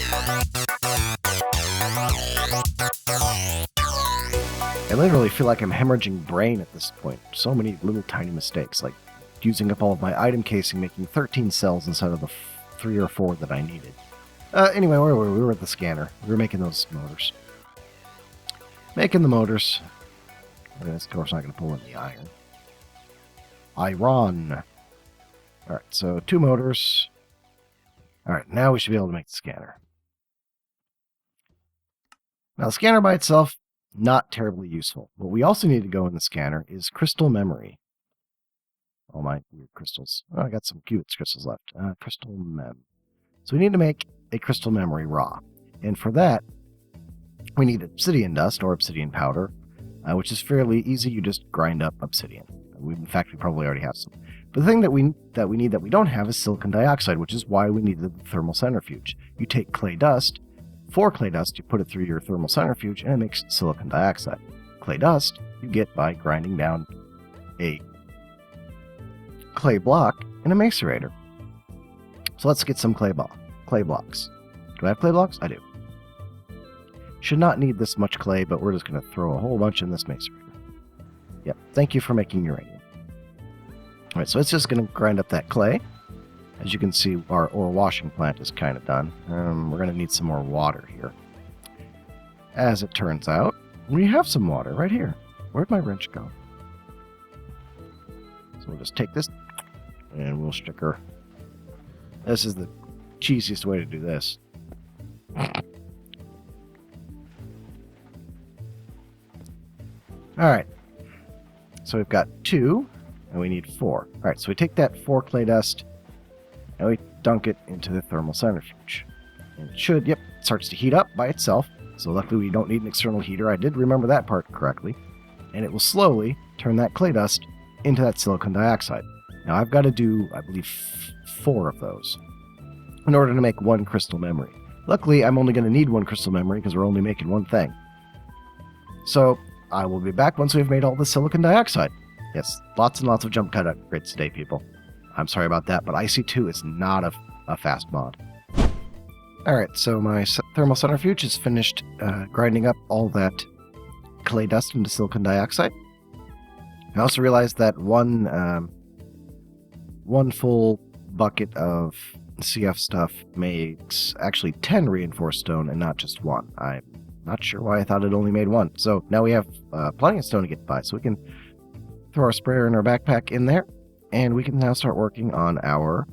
I literally feel like I'm hemorrhaging brain at this point. So many little tiny mistakes, like using up all of my item casing, making 13 cells instead of the 3 or 4 that I needed. Anyway, where were we? We were at the scanner. We were making those motors. Making the motors. This, of course, not going to pull in the iron. Iron. Alright, so 2 motors. Alright, now we should be able to make the scanner. Now, the scanner by itself, not terribly useful. What we also need to go in the scanner is crystal memory. All my weird crystals. Oh, I got some cute crystals left. Crystal mem. So we need to make a crystal memory raw. And for that, we need obsidian dust or obsidian powder, which is fairly easy. You just grind up obsidian. In fact, we probably already have some. But the thing that we need that we don't have is silicon dioxide, which is why we need the thermal centrifuge. You take clay dust. For clay dust, you put it through your thermal centrifuge, and it makes silicon dioxide. Clay dust you get by grinding down a clay block in a macerator. So let's get some clay blocks. Do I have clay blocks? I do. Should not need this much clay, but we're just going to throw a whole bunch in this macerator. Yep, thank you for making uranium. Alright, so it's just going to grind up that clay. As you can see, our ore washing plant is kind of done. We're going to need some more water here. As it turns out, we have some water right here. Where'd my wrench go? So we'll just take this and we'll stick her. This is the cheesiest way to do this. Alright. So we've got 2 and we need 4. Alright, so we take that 4 clay dust and we dunk it into the thermal centrifuge. And it should, yep, it starts to heat up by itself. So luckily we don't need an external heater. I did remember that part correctly. And it will slowly turn that clay dust into that silicon dioxide. Now I've got to do, I believe, 4 of those in order to make 1 crystal memory. Luckily, I'm only going to need 1 crystal memory because we're only making 1 thing. So I will be back once we've made all the silicon dioxide. Yes, lots and lots of jump cut upgrades today, people. I'm sorry about that, but IC2 is not a fast mod. Alright, so my thermal centrifuge is finished grinding up all that clay dust into silicon dioxide. I also realized that one full bucket of CF stuff makes actually 10 reinforced stone and not just 1. I'm not sure why I thought it only made 1. So now we have plenty of stone to get by, so we can throw our sprayer and our backpack in there. And we can now start working on our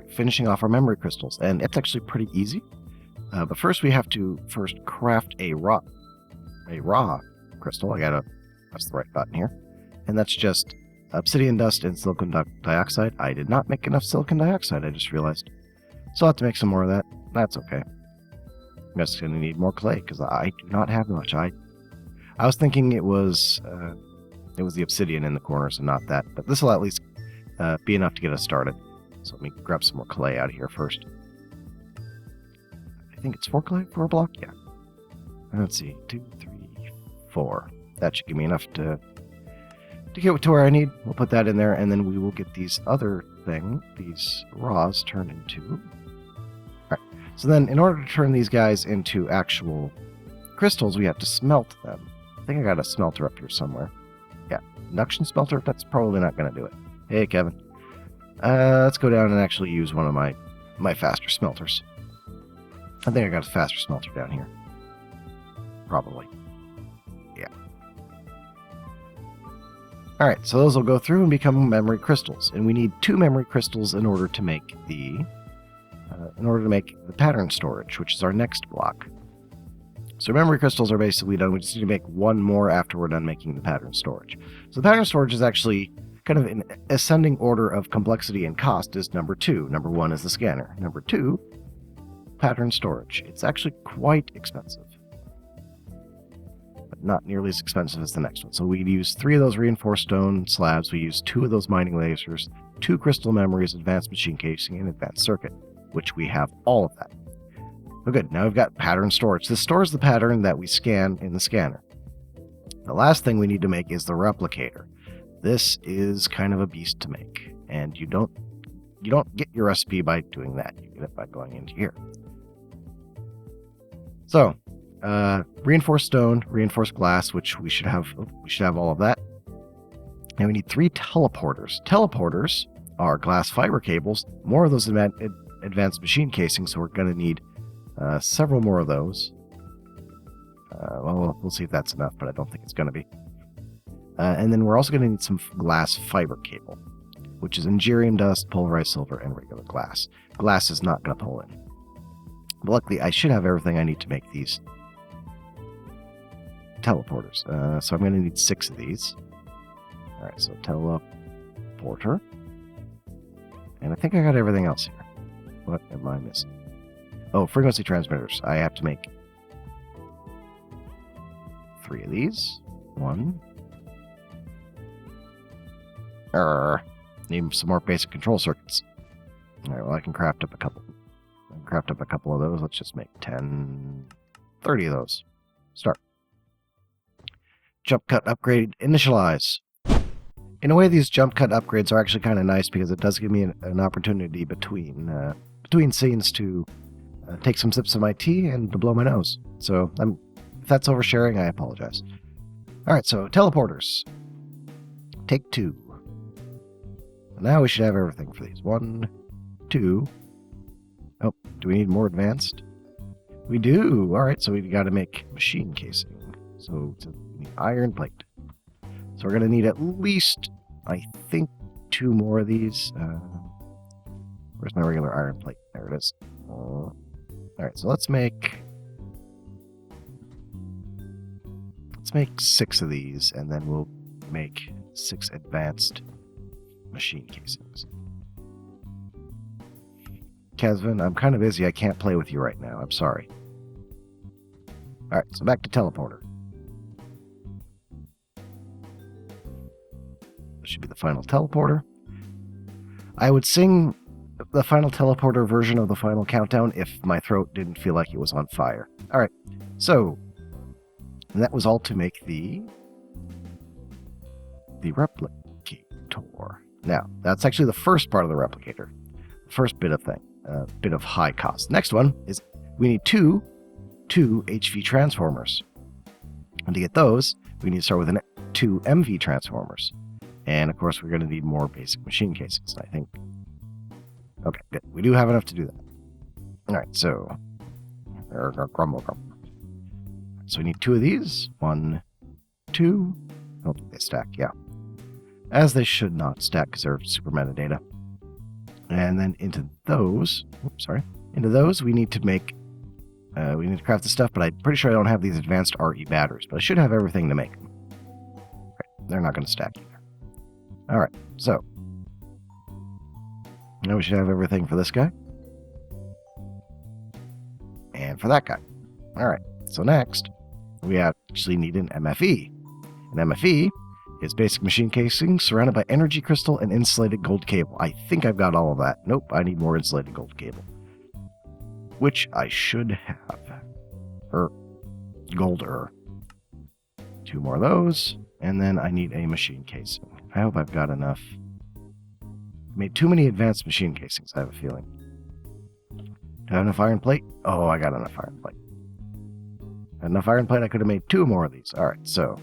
finishing off our memory crystals. And it's actually pretty easy. But first we have to craft a raw crystal. That's the right button here. And that's just obsidian dust and silicon dioxide. I did not make enough silicon dioxide, I just realized. So I'll have to make some more of that. That's okay. I'm just going to need more clay because I do not have much. I was thinking it was the obsidian in the corners and not that, but this will at least be enough to get us started. So let me grab some more clay out of here first. I think it's 4 clay for a block? Yeah. Let's see. 2, 3, 4. That should give me enough to get to where I need. We'll put that in there, and then we will get these these raws turned into... Alright. So then, in order to turn these guys into actual crystals, we have to smelt them. I think I got a smelter up here somewhere. Yeah, induction smelter, that's probably not going to do it. Hey, Kevin. Let's go down and actually use one of my faster smelters. I think I got a faster smelter down here. Probably. Yeah. Alright, so those will go through and become memory crystals. And we need 2 memory crystals in order to make the pattern storage, which is our next block. So memory crystals are basically done. We just need to make 1 more after we're done making the pattern storage. So the pattern storage is actually kind of in ascending order of complexity and cost is number 2. Number 1 is the scanner. Number 2, pattern storage. It's actually quite expensive, but not nearly as expensive as the next one. So we use 3 of those reinforced stone slabs. We use 2 of those mining lasers, 2 crystal memories, advanced machine casing, and advanced circuit, which we have all of that. Oh, good. Now we've got pattern storage. This stores the pattern that we scan in the scanner. The last thing we need to make is the replicator. This is kind of a beast to make, and you don't get your recipe by doing that. You get it by going into here. So, reinforced stone, reinforced glass, which we should have. We should have all of that. And we need 3 teleporters. Teleporters are glass fiber cables. More of those advanced machine casings, so we're going to need several more of those. Well, we'll see if that's enough, but I don't think it's going to be. And then we're also going to need some glass fiber cable, which is Ingerium dust, pulverized silver, and regular glass. Glass is not going to pull in. But luckily, I should have everything I need to make these teleporters. So I'm going to need 6 of these. All right, so teleporter. And I think I got everything else here. What am I missing? Oh, frequency transmitters. I have to make 3 of these. 1. Need some more basic control circuits. All right, well, I can craft up a couple. I can craft up a couple of those. Let's just make 10, 30 of those. Start. Jump cut upgrade initialize. In a way, these jump cut upgrades are actually kind of nice because it does give me an opportunity between scenes to take some sips of my tea and to blow my nose. So if that's oversharing, I apologize. All right, so teleporters. Take 2. Now we should have everything for these. 1, 2. Oh, do we need more advanced? We do. All right, so we've got to make machine casing. So we need iron plate. So we're going to need at least, I think, 2 more of these. Where's my regular iron plate? There it is. All right, so let's make 6 of these, and then we'll make 6 advanced machine casings. Kevin, I'm kind of busy. I can't play with you right now. I'm sorry. All right, so back to teleporter. This should be the final teleporter. I would sing the final teleporter version of the final countdown if my throat didn't feel like it was on fire. All right, so that was all to make the Replicator. Now, that's actually the first part of the Replicator. The first bit of high cost. Next one is we need two HV transformers. And to get those, we need to start with 2 MV transformers. And of course, we're going to need more basic machine casings, I think. Okay, good. We do have enough to do that. All right, so grumble. So we need 2 of these. 1, 2. I don't think they stack, yeah. As they should not stack because they're super metadata. And then into those, we need to make, we need to craft the stuff, but I'm pretty sure I don't have these advanced RE batteries, but I should have everything to make them. Right, they're not going to stack either. All right, so now we should have everything for this guy. And for that guy. All right, so next, we actually need an MFE. An MFE is basic machine casing surrounded by energy crystal and insulated gold cable. I think I've got all of that. Nope, I need more insulated gold cable. Which I should have. Golder. 2 more of those. And then I need a machine casing. I hope I've got enough. I made too many advanced machine casings, I have a feeling. Do I have enough iron plate? Oh, I got enough iron plate. Had enough iron plate, I could have made 2 more of these. Alright, so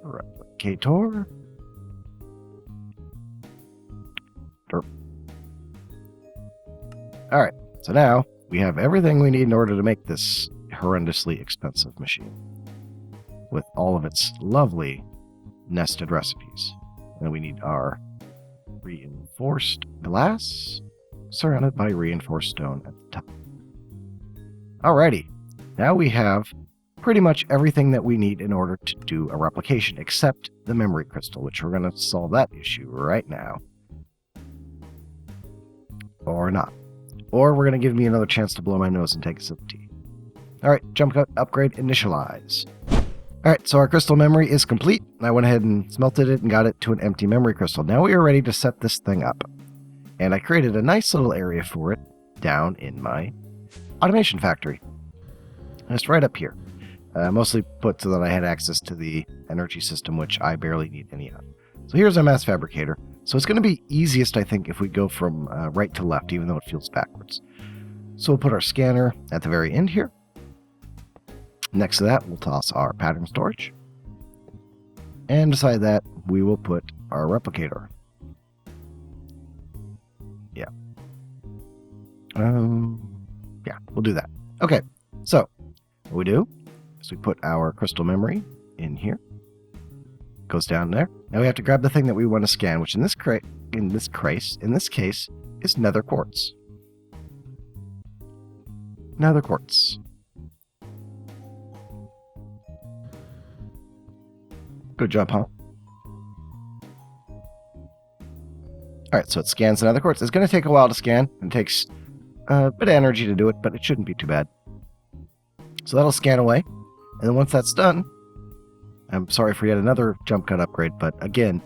Replicator. Derp. Alright, so now we have everything we need in order to make this horrendously expensive machine. With all of its lovely nested recipes. And we need our reinforced glass surrounded by reinforced stone at the top. Alrighty, now we have pretty much everything that we need in order to do a replication, except the memory crystal, which we're going to solve that issue right now. Or not. Or we're going to give me another chance to blow my nose and take a sip of tea. Alright, jump cut, upgrade, initialize. Alright, so our crystal memory is complete. I went ahead and smelted it and got it to an empty memory crystal. Now we are ready to set this thing up. And I created a nice little area for it down in my automation factory. And it's right up here. Mostly put so that I had access to the energy system, which I barely need any of. So here's our mass fabricator. So it's going to be easiest, I think, if we go from right to left, even though it feels backwards. So we'll put our scanner at the very end here. Next to that, we'll toss our pattern storage. And beside that, we will put our replicator. Yeah. Yeah, we'll do that. Okay, so what we do is we put our crystal memory in here. Goes down there. Now we have to grab the thing that we want to scan, which in this case is nether quartz. Nether quartz. Good job, huh? Alright, so it scans the nether quartz. It's going to take a while to scan. It takes a bit of energy to do it, but it shouldn't be too bad. So that'll scan away. And then once that's done, I'm sorry for yet another jump cut upgrade, but again,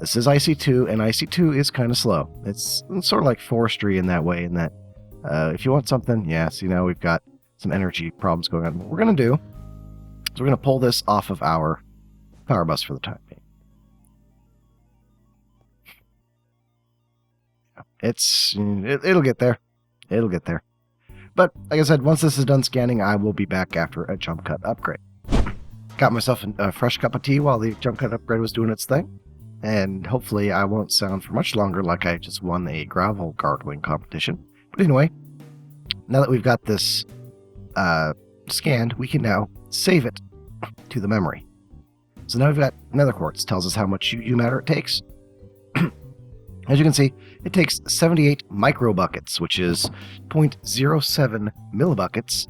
this is IC2, and IC2 is kind of slow. It's sort of like forestry in that way, in that if you want something, yeah, see now we've got some energy problems going on. What we're going to do is we're going to pull this off of our power bus for the time being. It'll get there. It'll get there. But like I said, once this is done scanning, I will be back after a jump cut upgrade. Got myself a fresh cup of tea while the jump cut upgrade was doing its thing. And hopefully I won't sound for much longer like I just won a gravel gargling competition. But anyway, now that we've got this scanned, we can now save it to the memory. So now we've got nether quartz. Tells us how much UU matter it takes. As you can see, it takes 78 microbuckets, which is 0.07 millibuckets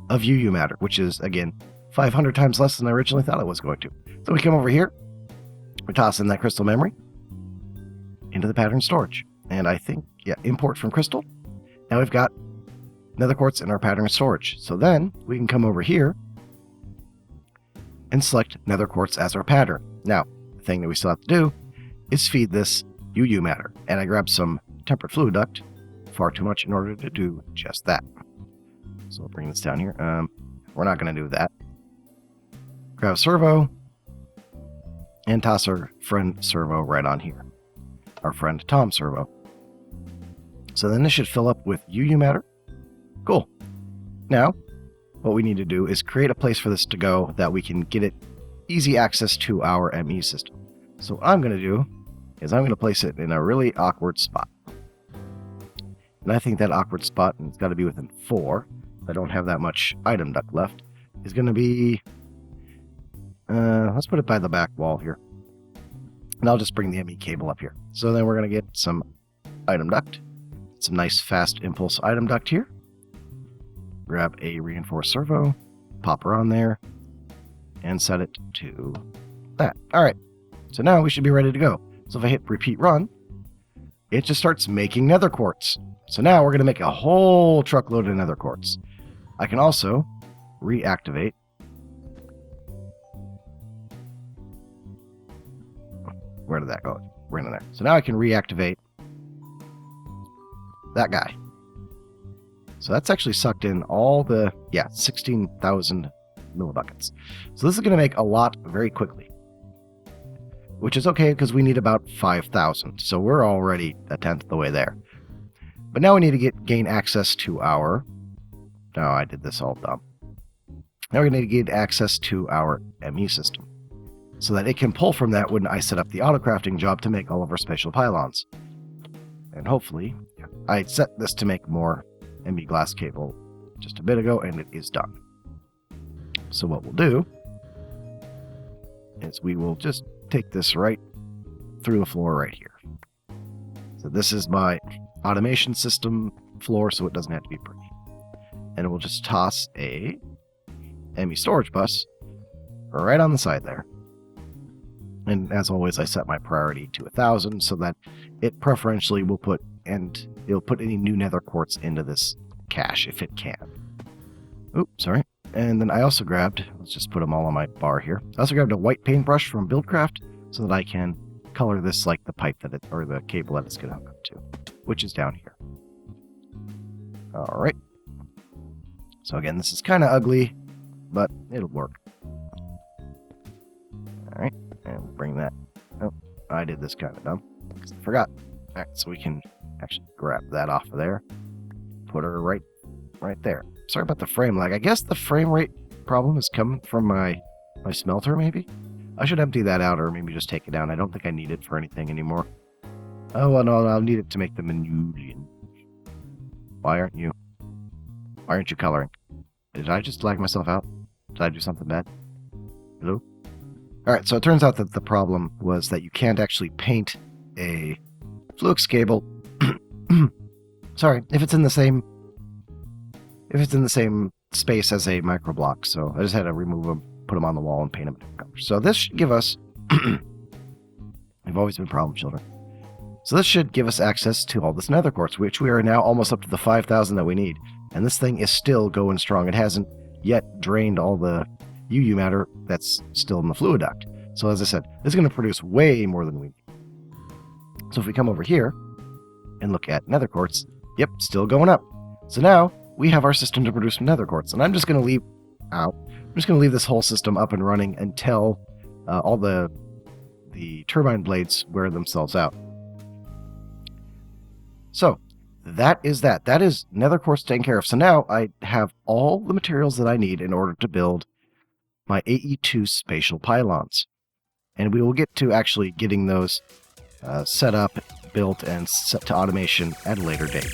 of UU matter, which is, again, 500 times less than I originally thought it was going to. So we come over here, we toss in that crystal memory into the pattern storage. And I think, yeah, import from crystal. Now we've got nether quartz in our pattern storage. So then we can come over here and select nether quartz as our pattern. Now, the thing that we still have to do is feed this UU matter. And I grabbed some tempered fluid duct, far too much in order to do just that. So we'll bring this down here. We're not going to do that. Grab a servo and toss our friend servo right on here. Our friend Tom servo. So then this should fill up with UU matter. Cool. Now, what we need to do is create a place for this to go that we can get it easy access to our ME system. So what I'm going to do is I'm going to place it in a really awkward spot. And I think that awkward spot, and it's got to be within 4, I don't have that much item duct left, is going to be, let's put it by the back wall here. And I'll just bring the ME cable up here. So then we're going to get some item duct, some nice fast impulse item duct here. Grab a reinforced servo, pop her on there, and set it to that. All right. So now we should be ready to go. So if I hit repeat run, it just starts making nether quartz. So now we're going to make a whole truckload of nether quartz. I can also reactivate. Where did that go? Right in there. So now I can reactivate that guy. So that's actually sucked in all the, 16,000 millibuckets. So this is going to make a lot very quickly. Which is okay, because we need about 5,000. So we're already a tenth of the way there. But now we need to gain access to our... No, I did this all dumb. Now we're going to get access to our ME system. So that it can pull from that when I set up the auto-crafting job to make all of our spatial pylons. And hopefully, I set this to make more ME glass cable just a bit ago, and it is done. So what we'll do is we will just take this right through the floor right here. So this is my automation system floor, so it doesn't have to be pretty. And we'll just toss a ME storage bus right on the side there. And as always, I set my priority to 1,000 so that it preferentially will put, and it'll put any new nether quartz into this cache if it can. Oops, sorry. And then I also grabbed, let's just put them all on my bar here. I also grabbed a white paintbrush from Buildcraft so that I can color this like the pipe that it, or the cable that it's going to hook up to, which is down here. All right. So again, this is kind of ugly, but it'll work. All right, and we'll bring that. Oh, I did this kind of dumb because I forgot. All right, so we can actually grab that off of there. put her right there. Sorry about the frame lag. I guess the frame rate problem is coming from my smelter, maybe? I should empty that out or maybe just take it down. I don't think I need it for anything anymore. Oh, well, no, I'll need it to make the Manulian. Why aren't you coloring? Did I just lag myself out? Did I do something bad? Hello? Alright, so it turns out that the problem was that you can't actually paint a flux cable. Sorry, if it's in the same space as a microblock, so I just had to remove them, put them on the wall, and paint them different colors. So this should give us... I've always been problem children. So this should give us access to all this nether quartz, which we are now almost up to the 5,000 that we need. And this thing is still going strong. It hasn't yet drained all the UU matter that's still in the fluid duct. So as I said, this is going to produce way more than we need. So if we come over here and look at nether quartz, yep, still going up. So now we have our system to produce nether quartz. And I'm just going to leave this whole system up and running until all the turbine blades wear themselves out. So that is that. That is nether quartz taken care of. So now I have all the materials that I need in order to build my AE2 spatial pylons. And we will get to actually getting those set up, built, and set to automation at a later date.